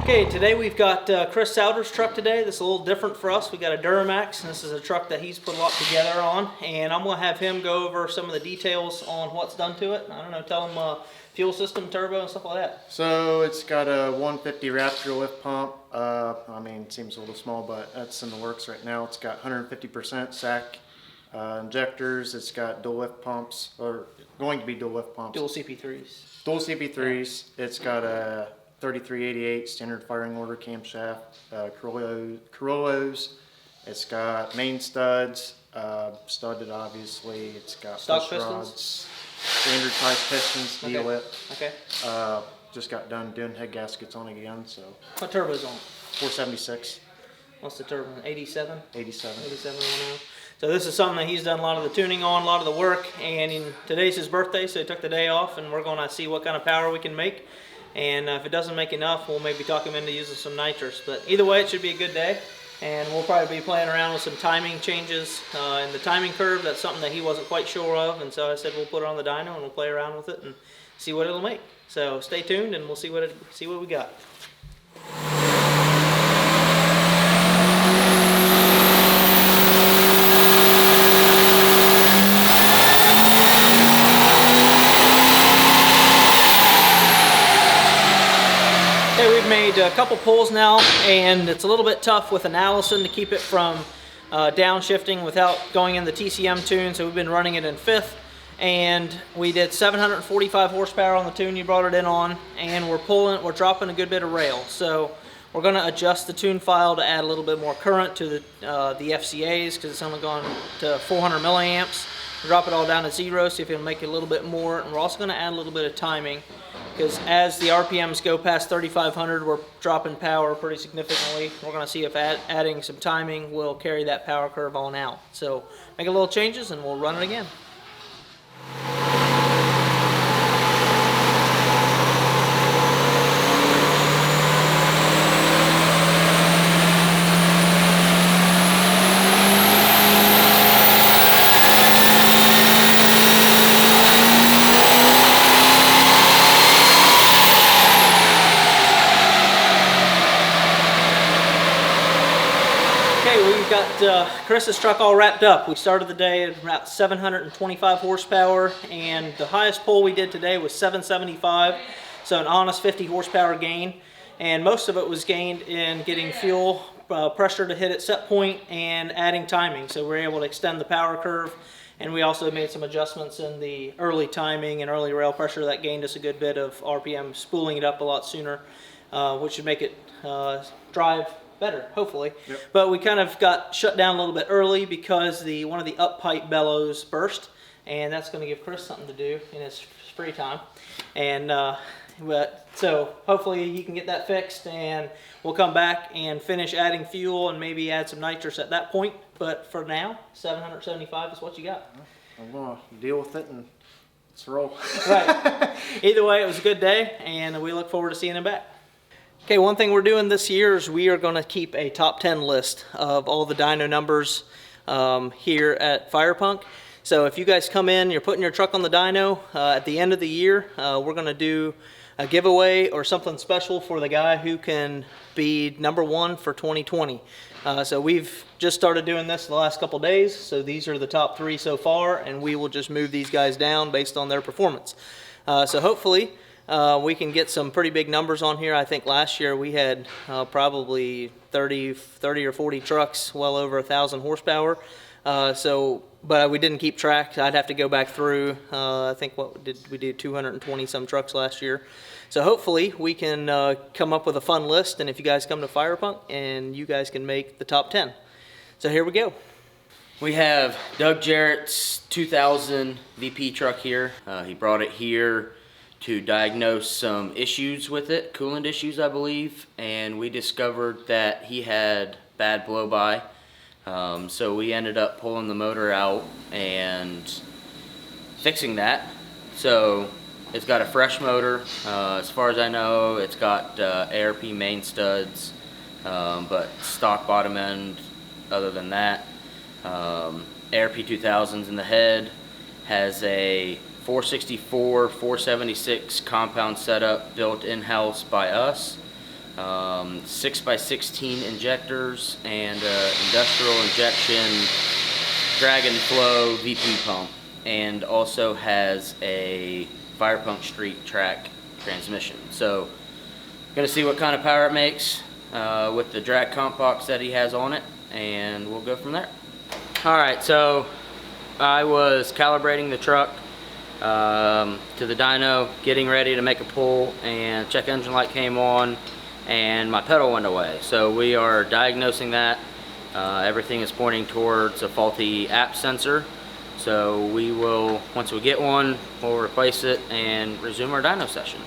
Okay, today we've got Chris Souter's truck today. This is a little different for us. We got a Duramax, and this is a truck that he's put a lot together on, and I'm going to have him go over some of the details on what's done to it. I don't know, tell him fuel system, turbo, and stuff like that. So it's got a 150 Raptor lift pump. I mean, it seems a little small, but that's in the works right now. It's got 150% SAC injectors. It's got dual lift pumps, or going to be dual lift pumps. Dual CP3s. Dual CP3s. Yeah. It's got a 3388 standard firing order camshaft, Corollos. It's got main studs, studded obviously. It's got stock push pistons, rods, standard type pistons, D-lip. Okay. Just got done doing head gaskets on again, so. What turbo's on? 476. What's the turbo? 87? 87. 8710. So this is something that he's done a lot of the tuning on, a lot of the work, and today's his birthday, so he took the day off, and we're going to see what kind of power we can make. And if it doesn't make enough, we'll maybe talk him into using some nitrous. But either way, it should be a good day. And we'll probably be playing around with some timing changes in the timing curve. That's something that he wasn't quite sure of. And so I said we'll put it on the dyno and we'll play around with it and see what it'll make. So stay tuned and we'll see what we got. We've made a couple pulls now, and it's a little bit tough with an Allison to keep it from downshifting without going in the TCM tune, so we've been running it in 5th, and we did 745 horsepower on the tune you brought it in on, and we're dropping a good bit of rail. So we're going to adjust the tune file to add a little bit more current to the FCAs, because it's only gone to 400 milliamps. Drop it all down to 0, see if it'll make it a little bit more, and we're also going to add a little bit of timing, because as the RPMs go past 3,500, we're dropping power pretty significantly. We're going to see if adding some timing will carry that power curve on out. So make a little changes and we'll run it again. We've got Chris's truck all wrapped up. We started the day at about 725 horsepower, and the highest pull we did today was 775, so an honest 50 horsepower gain, and most of it was gained in getting fuel pressure to hit its set point and adding timing. So we're able to extend the power curve, and we also made some adjustments in the early timing and early rail pressure that gained us a good bit of RPM, spooling it up a lot sooner, which should make it drive better, hopefully. Yep. But we kind of got shut down a little bit early because one of the up pipe bellows burst, and that's going to give Chris something to do in his free time. And so hopefully he can get that fixed, and we'll come back and finish adding fuel and maybe add some nitrous at that point. But for now, 775 is what you got. I'm going to deal with it and let's roll. Right. Either way, it was a good day, and we look forward to seeing him back. Okay, one thing we're doing this year is we are going to keep a top 10 list of all the dyno numbers here at Firepunk. So if you guys come in, you're putting your truck on the dyno, at the end of the year, we're going to do a giveaway or something special for the guy who can be #1 for 2020. So we've just started doing this the last couple days, so these are the top 3 so far, and we will just move these guys down based on their performance. So hopefully we can get some pretty big numbers on here. I think last year we had probably 30 or 40 trucks, well over 1,000 horsepower. But we didn't keep track. I'd have to go back through. I think we did 220 some trucks last year. So hopefully we can come up with a fun list, and if you guys come to Firepunk, and you guys can make the top 10. So here we go. We have Doug Jarrett's 2000 VP truck here. He brought it here to diagnose some issues with it, coolant issues I believe, and we discovered that he had bad blow-by. So we ended up pulling the motor out and fixing that. So it's got a fresh motor. As far as I know, it's got ARP main studs, but stock bottom end other than that. ARP 2000s in the head, has a 464, 476 compound setup built in-house by us. 6x16 injectors, and industrial injection Dragon Flow VP pump, and also has a Firepunk street track transmission. So gonna see what kind of power it makes with the drag comp box that he has on it, and we'll go from there. All right, so I was calibrating the truck to the dyno, getting ready to make a pull, and check engine light came on and my pedal went away. So we are diagnosing that. Everything is pointing towards a faulty app sensor. So we will, once we get one, we'll replace it and resume our dyno session.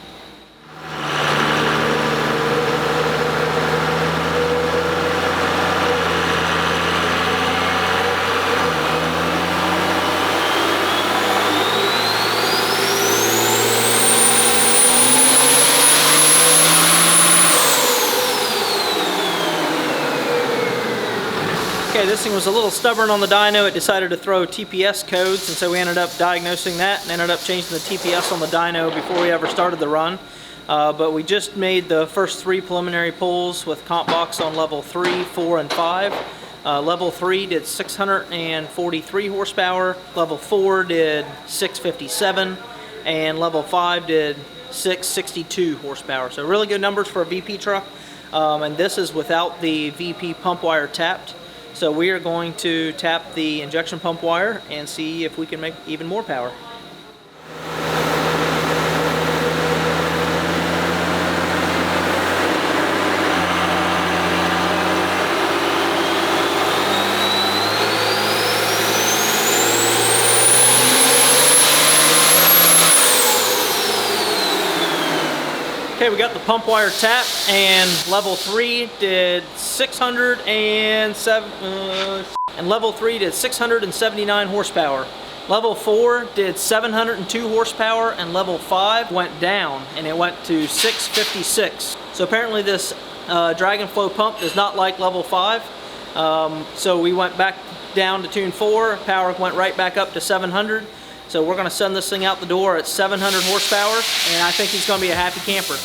Okay, this thing was a little stubborn on the dyno. It decided to throw TPS codes, and so we ended up diagnosing that and ended up changing the TPS on the dyno before we ever started the run. But we just made the first 3 preliminary pulls with comp box on level 3, 4, and 5. Level 3 did 643 horsepower, level 4 did 657, and level 5 did 662 horsepower. So really good numbers for a VP truck, and this is without the VP pump wire tapped. So we are going to tap the injection pump wire and see if we can make even more power. Okay, we got the pump wire tapped, and level 3 did 607, and level 3 did 679 horsepower. Level 4 did 702 horsepower, and level 5 went down, and it went to 656. So apparently this Dragon Flow pump does not like level 5. So we went back down to tune 4, power went right back up to 700. So we're going to send this thing out the door at 700 horsepower, and I think he's going to be a happy camper.